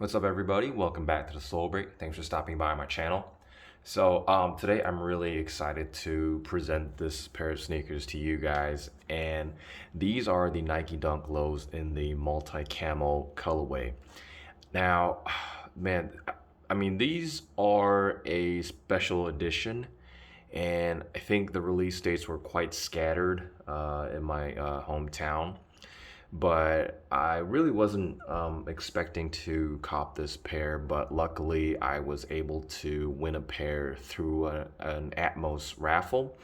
What's up, everybody? Welcome back to the Soul Break. Thanks for stopping by my channel. So today I'm really excited to present this pair of sneakers to you guys, and these are the Nike Dunk Lows in the multi-camo colorway. Now, man, I mean, these are a special edition, and I think the release dates were quite scattered in my hometown, but I really wasn't expecting to cop this pair, but luckily I was able to win a pair through an Atmos raffle.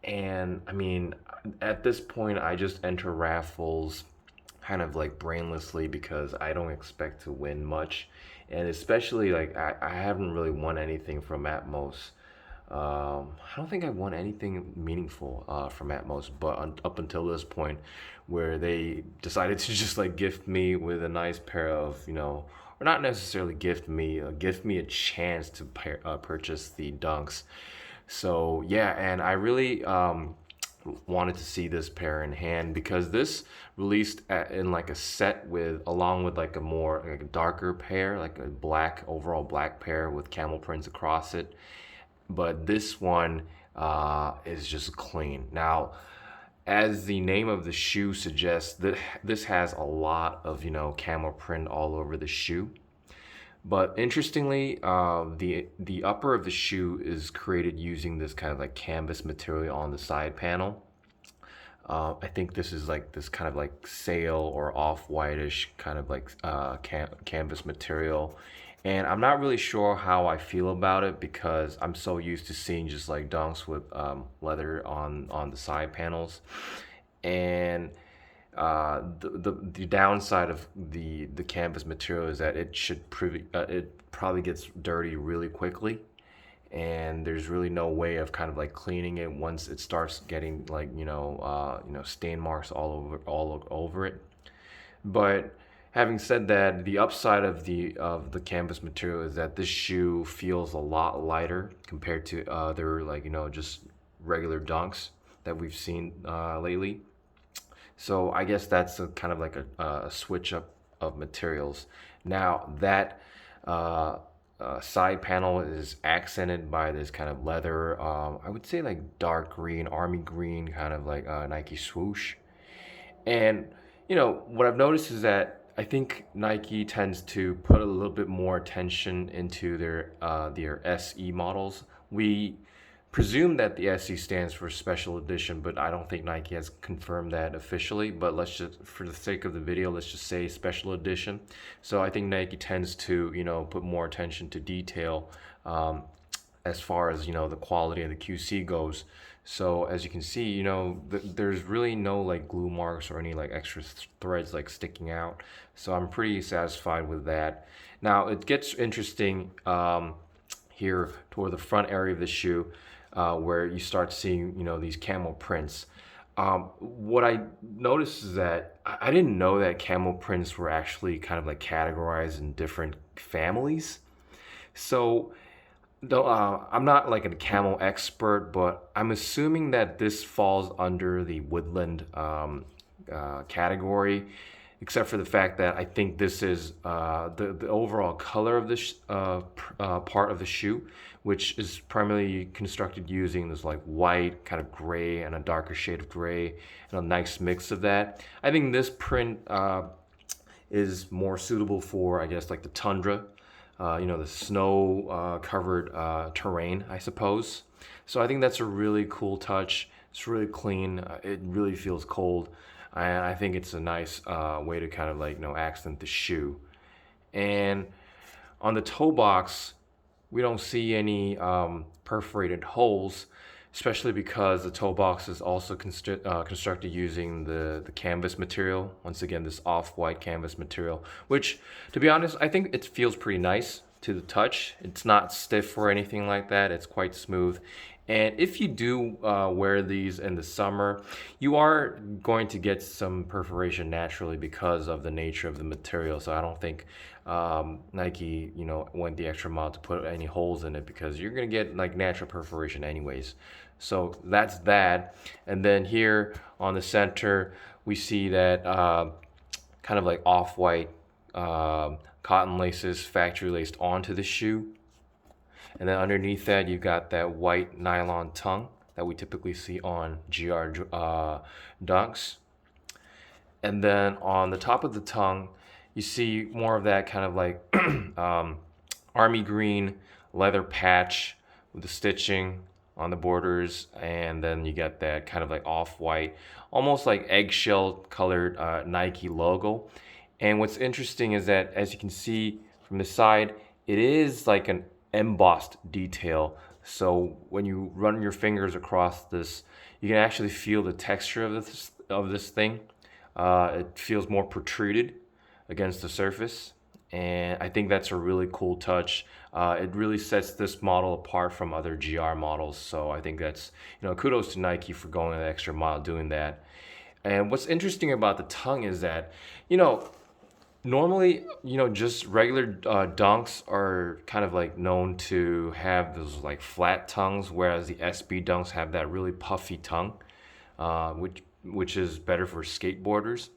And I mean, at this point, I just enter raffles kind of like brainlessly because I don't expect to win much. And especially like I haven't really won anything from Atmos. I don't think I won anything meaningful from Atmos, but up until this point, where they decided to just like gift me with a nice pair of, or not necessarily gift me a chance to purchase the Dunks. So yeah, and I really wanted to see this pair in hand because this released in like a set with along with like a more like a darker pair, like a black overall black pair with camel prints across it, but this one is just clean. Now, as the name of the shoe suggests, that this has a lot of camel print all over the shoe. But interestingly, the upper of the shoe is created using this kind of like canvas material on the side panel. I think this is like this kind of like sail or off-whitish kind of like canvas material. And I'm not really sure how I feel about it because I'm so used to seeing just like Dunks with leather on the side panels. And the downside of the canvas material is that it probably gets dirty really quickly, and there's really no way of kind of like cleaning it once it starts getting like stain marks all over it. But having said that, the upside of the canvas material is that this shoe feels a lot lighter compared to other like just regular Dunks that we've seen lately. So I guess that's a kind of like a switch up of materials. Now that side panel is accented by this kind of leather, I would say like dark green, army green, kind of like Nike swoosh. And what I've noticed is that I think Nike tends to put a little bit more attention into their SE models. We presume that the SE stands for special edition, but I don't think Nike has confirmed that officially. But let's just, for the sake of the video, let's just say special edition. So I think Nike tends to, put more attention to detail as far as, the quality of the QC goes. So as you can see, there's really no like glue marks or any like extra threads like sticking out. So I'm pretty satisfied with that. Now it gets interesting here toward the front area of the shoe. Where you start seeing, these camel prints. What I noticed is that I didn't know that camel prints were actually kind of like categorized in different families. So though I'm not like a camel expert, but I'm assuming that this falls under the woodland category, except for the fact that I think this is the overall color of this part of the shoe, which is primarily constructed using this like white, kind of gray, and a darker shade of gray, and a nice mix of that. I think this print is more suitable for, I guess, like the tundra, the snow covered terrain, I suppose. So I think that's a really cool touch. It's really clean. It really feels cold. And I think it's a nice way to kind of like, accent the shoe. And on the toe box, we don't see any perforated holes, especially because the toe box is also constructed using the canvas material. Once again, this off-white canvas material, which, to be honest, I think it feels pretty nice to the touch. It's not stiff or anything like that. It's quite smooth. And if you do wear these in the summer, you are going to get some perforation naturally because of the nature of the material. So I don't think Nike, went the extra mile to put any holes in it because you're going to get like natural perforation anyways. So that's that. And then here on the center, we see that kind of like off-white cotton laces factory laced onto the shoe. And then underneath that, you've got that white nylon tongue that we typically see on GR dunks. And then on the top of the tongue, you see more of that kind of like army green leather patch with the stitching on the borders, and then you get that kind of like off-white, almost like eggshell colored Nike logo. And what's interesting is that, as you can see from the side, it is like an embossed detail. So when you run your fingers across this, you can actually feel the texture of this thing. It feels more protruded against the surface, and I think that's a really cool touch. It really sets this model apart from other GR models, so I think that's, kudos to Nike for going the extra mile doing that. And what's interesting about the tongue is that, normally, just regular dunks are kind of like known to have those like flat tongues, whereas the SB dunks have that really puffy tongue, which is better for skateboarders.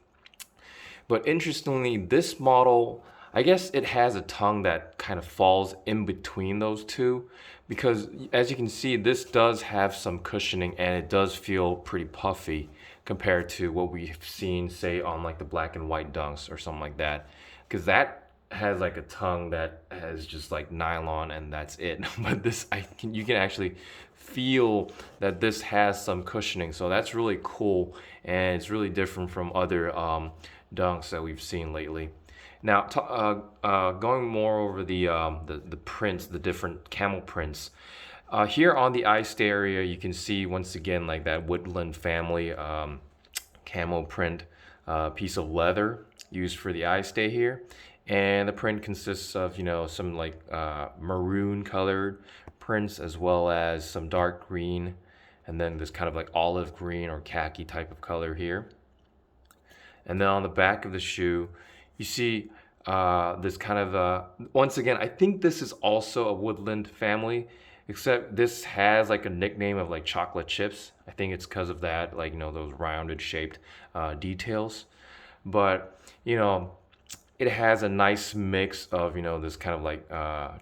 But interestingly, this model, I guess it has a tongue that kind of falls in between those two, because as you can see, this does have some cushioning and it does feel pretty puffy compared to what we've seen, say, on like the black and white dunks or something like that, because that has like a tongue that has just like nylon and that's it. But this, you can actually feel that this has some cushioning, so that's really cool, and it's really different from other dunks that we've seen lately. Now, going more over the prints, the different camel prints. Here on the eye stay area, you can see once again like that woodland family camo print piece of leather used for the eye stay here, and the print consists of some like maroon colored prints, as well as some dark green, and then this kind of like olive green or khaki type of color here. And then on the back of the shoe, you see this kind of, once again, I think this is also a woodland family, except this has like a nickname of like chocolate chips. I think it's because of that, like, those rounded shaped details. But, it has a nice mix of, this kind of like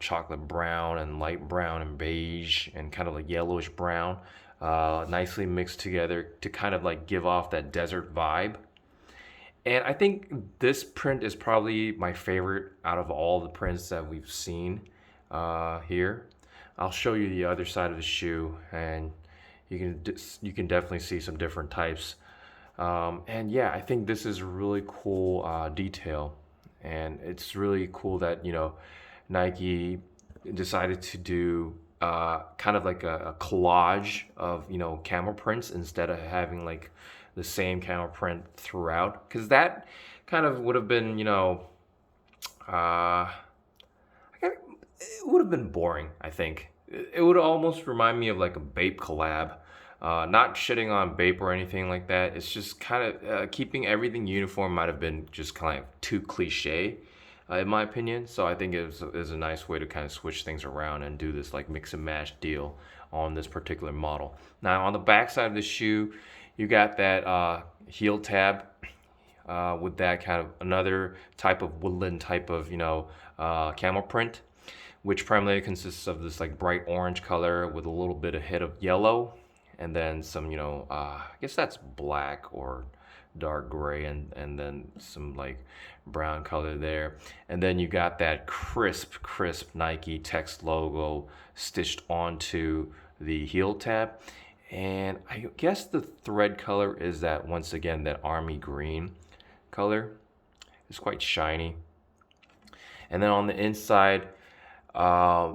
chocolate brown and light brown and beige and kind of like yellowish brown, nicely mixed together to kind of like give off that desert vibe. And I think this print is probably my favorite out of all the prints that we've seen here. I'll show you the other side of the shoe, and you can definitely see some different types. And yeah, I think this is a really cool detail, and it's really cool that Nike decided to do kind of like a collage of camel prints instead of having like the same camel print throughout, because that kind of would have been it would have been boring. I think it would almost remind me of like a Bape collab. Not shitting on Bape or anything like that. It's just kind of keeping everything uniform might have been just kind of too cliche, in my opinion. So I think it was a nice way to kind of switch things around and do this like mix and match deal on this particular model. Now on the back side of the shoe, you got that heel tab with that kind of another type of woodland type of camel print, which primarily consists of this like bright orange color with a little bit of hit of yellow, and then some I guess that's black or dark gray, and then some like brown color there. And then you got that crisp Nike text logo stitched onto the heel tab. And I guess the thread color is that, once again, that army green color. It's quite shiny. And then on the inside, the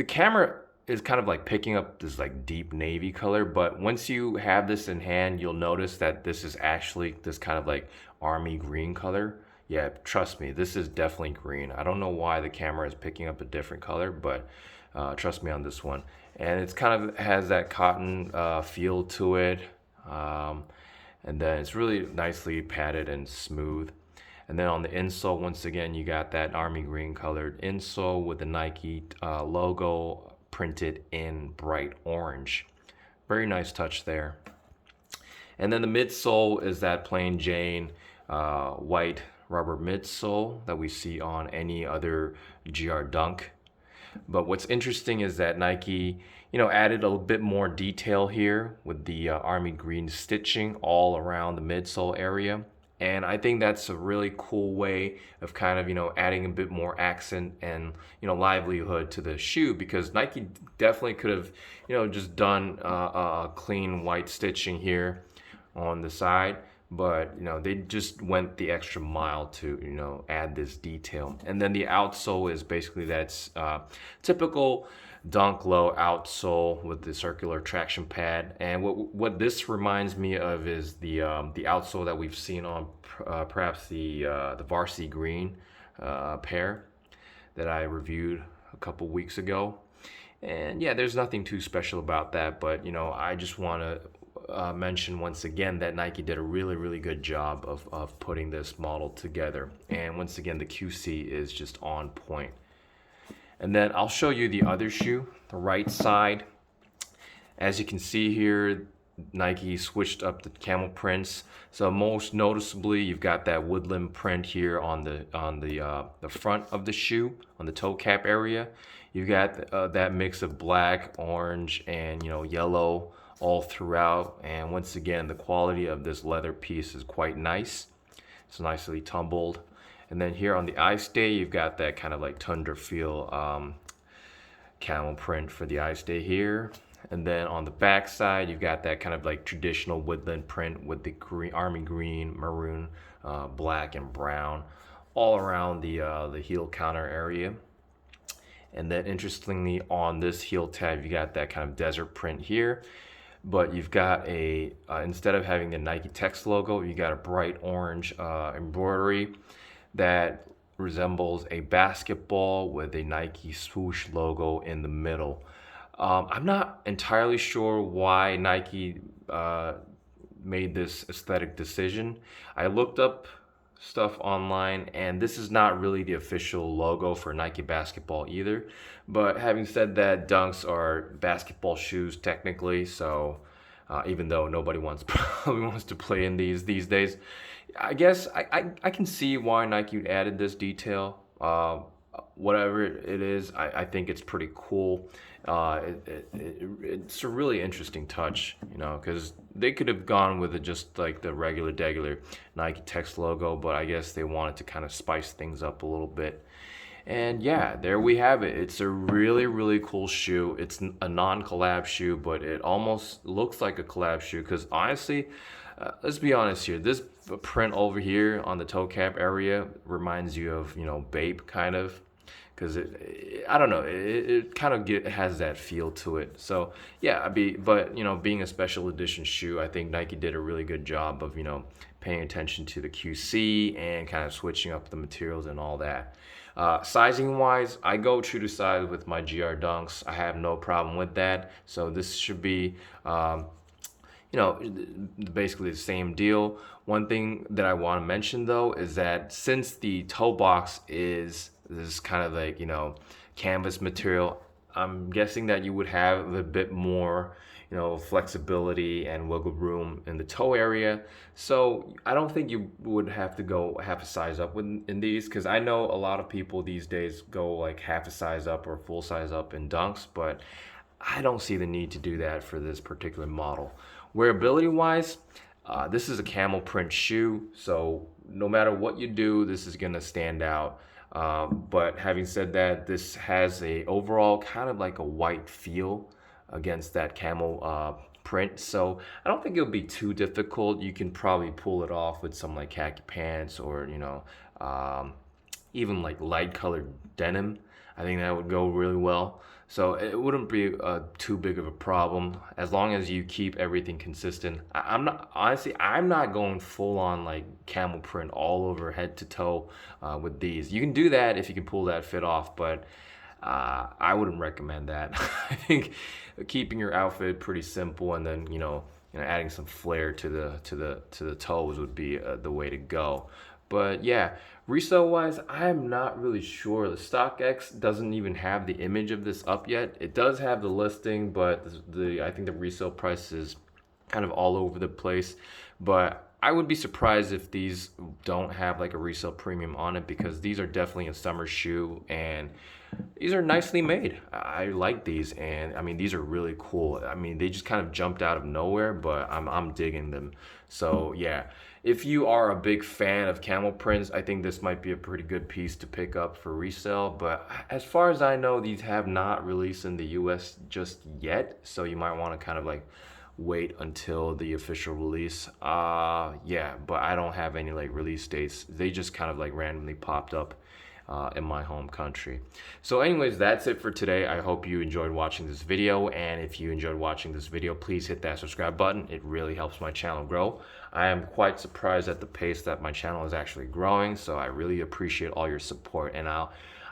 camera is kind of like picking up this like deep navy color, but once you have this in hand, you'll notice that this is actually this kind of like army green color. Yeah, trust me, this is definitely green. I don't know why the camera is picking up a different color, but trust me on this one. And it's kind of has that cotton feel to it, and then it's really nicely padded and smooth. And then on the insole, once again, you got that army green colored insole with the Nike logo printed in bright orange. Very nice touch there. And then the midsole is that plain Jane white rubber midsole that we see on any other GR Dunk. But what's interesting is that Nike, added a bit more detail here with the army green stitching all around the midsole area. And I think that's a really cool way of kind of, adding a bit more accent and, livelihood to the shoe, because Nike definitely could have, just done clean white stitching here on the side. But, they just went the extra mile to, add this detail. And then the outsole is basically that's typical Dunk Low outsole with the circular traction pad. And what this reminds me of is the outsole that we've seen on perhaps the Varsity Green pair that I reviewed a couple weeks ago. And yeah, there's nothing too special about that, but I just want to mention once again that Nike did a really good job of putting this model together. And once again, the QC is just on point. And then I'll show you the other shoe, the right side. As you can see here, Nike switched up the camel prints. So most noticeably, you've got that woodland print here on the front of the shoe, on the toe cap area. You've got that mix of black, orange, and yellow all throughout. And once again, the quality of this leather piece is quite nice. It's nicely tumbled. And then here on the eye stay, you've got that kind of like tundra feel camel print for the eye stay here. And then on the back side, you've got that kind of like traditional woodland print with the green, army green, maroon, black, and brown all around the heel counter area. And then interestingly, on this heel tab, you got that kind of desert print here. But you've got instead of having the Nike text logo, you got a bright orange embroidery that resembles a basketball with a Nike swoosh logo in the middle. I'm not entirely sure why Nike made this aesthetic decision. I looked up stuff online, and this is not really the official logo for Nike basketball either. But having said that, Dunks are basketball shoes technically, so even though nobody probably wants to play in these days, I guess I can see why Nike added this detail. Whatever it is, I think it's pretty cool. It's a really interesting touch, because they could have gone with just like the regular Nike text logo, but I guess they wanted to kind of spice things up a little bit. And yeah, there we have it. It's a really cool shoe. It's a non-collab shoe, but it almost looks like a collab shoe, because honestly, let's be honest here, this print over here on the toe cap area reminds you of, Bape kind of, because I don't know, it kind of has that feel to it. So yeah, but being a special edition shoe, I think Nike did a really good job of paying attention to the QC and kind of switching up the materials and all that. Sizing wise, I go true to size with my GR Dunks. I have no problem with that. So this should be basically the same deal. One thing that I want to mention though is that since the toe box is this kind of like, canvas material, I'm guessing that you would have a bit more, flexibility and wiggle room in the toe area. So I don't think you would have to go half a size up in these, because I know a lot of people these days go like half a size up or full size up in Dunks, but I don't see the need to do that for this particular model. Wearability wise, this is a camel print shoe, so no matter what you do, this is gonna stand out. But having said that, this has a overall kind of like a white feel against that camel print, so I don't think it'll be too difficult. You can probably pull it off with some like khaki pants or even like light colored denim. I think that would go really well. So it wouldn't be too big of a problem as long as you keep everything consistent. I'm not going full on like camel print all over head to toe with these. You can do that if you can pull that fit off, but I wouldn't recommend that. I think keeping your outfit pretty simple and then adding some flair to the toes would be the way to go. But yeah, resale wise, I am not really sure. The StockX doesn't even have the image of this up yet. It does have the listing, but I think the resale price is kind of all over the place. But I would be surprised if these don't have like a resale premium on it, because these are definitely a summer shoe and these are nicely made. I like these, and I mean these are really cool. I mean they just kind of jumped out of nowhere, but I'm digging them. So yeah, if you are a big fan of camel prints, I think this might be a pretty good piece to pick up for resale. But as far as I know, these have not released in the US just yet, so you might want to kind of like wait until the official release. Yeah, but I don't have any like release dates. They just kind of like randomly popped up in my home country. So anyways, that's it for today. I hope you enjoyed watching this video, and if you enjoyed watching this video, please hit that subscribe button. It really helps my channel grow. I am quite surprised at the pace that my channel is actually growing, so I really appreciate all your support. And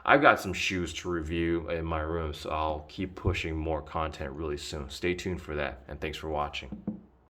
I've got some shoes to review in my room, so I'll keep pushing more content really soon. Stay tuned for that, and thanks for watching.